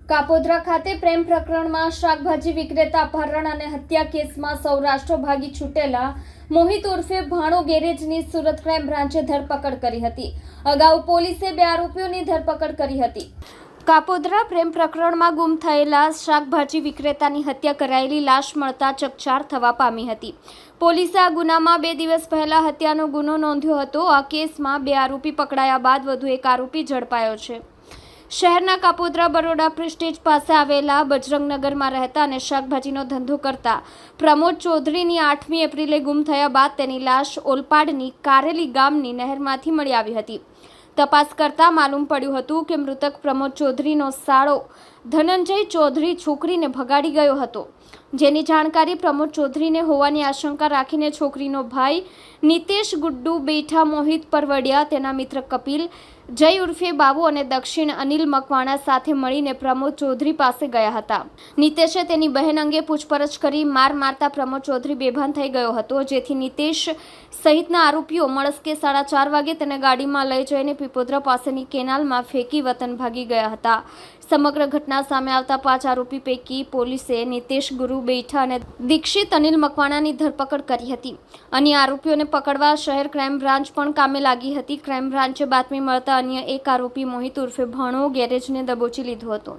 કાપોદ્રા ખાતે પ્રેમ પ્રકરણમાં શાકભાજી વિક્રેતા અપહરણ અને હત્યા કેસમાં સૌરાષ્ટ્ર ભાગી છૂટેલા મોહિત ઉર્ફે ભાણો ગેરેજની સુરત ક્રાઇમ બ્રાન્ચે ધરપકડ કરી હતી. અગાઉ પોલીસે 2 આરોપીઓની ધરપકડ કરી હતી. કાપોદ્રા પ્રેમ પ્રકરણમાં ગુમ થયેલા શાકભાજી વિક્રેતાની હત્યા કરાયેલી લાશ મળતા ચકચાર થવા પામી હતી. પોલીસે આ ગુનામાં 2 દિવસ પહેલા હત્યાનો ગુનો નોંધ્યો હતો. આ કેસમાં 2 આરોપી પકડાયા બાદ વધુ એક આરોપી ઝડપાયો છે. શહેરના કાપોદ્રા બરોડા પ્રેસ્ટીજ પાસે આવેલા બજરંગનગરમાં રહેતા અને શાકભાજીનો ધંધો કરતા પ્રમોદ ચૌધરીની 8મી એપ્રિલે ગુમ થયા બાદ તેની લાશ ઓલપાડની કારેલી ગામની નહેરમાંથી મળી આવી હતી. તપાસ કરતા માલુમ પડ્યું હતું કે મૃતક પ્રમોદ ચૌધરીનો સાળો ધનંજય ચૌધરી છોકરીને ભગાડી ગયો હતો, જેની જાણકારી પ્રમોદ ચૌધરીને હોવાની આશંકા રાખીને છોકરીનો ભાઈ નિતેશ ગુડ્ડુ બેઠા મોહિત પરવડિયા, તેના મિત્ર કપિલ જય ઉર્ફે બાબુ અને દક્ષિણ અનિલ મકવાણા સાથે મળીને પ્રમોદ ચૌધરી પાસે ગયા હતા. નિતેશે તેની બહેન અંગે પૂછપરછ કરી મારતા પ્રમોદ ચૌધરી બેભાન થઈ ગયો હતો, જેથી નિતેશ સહિતના આરોપીઓ મળસ્કે 4:30 વાગે તેને ગાડીમાં લઈ જઈને પીપોદ્રા પાસેની કેનાલમાં ફેંકી વતન ભાગી ગયા હતા. સમગ્ર ઘટના સામે આવતા 5 આરોપી પૈકી પોલીસે નિતેશ ગુરુ બેઠા અને દીક્ષિત અનિલ મકવાણાની ધરપકડ કરી હતી. અન્ય આરોપીઓને પકડવા શહેર ક્રાઇમ બ્રાન્ચ પણ કામે લાગી હતી. ક્રાઇમ બ્રાન્ચે બાતમી મળતા અન્ય એક આરોપી મોહિત ઉર્ફે ભાણો ગેરેજને દબોચી લીધો હતો.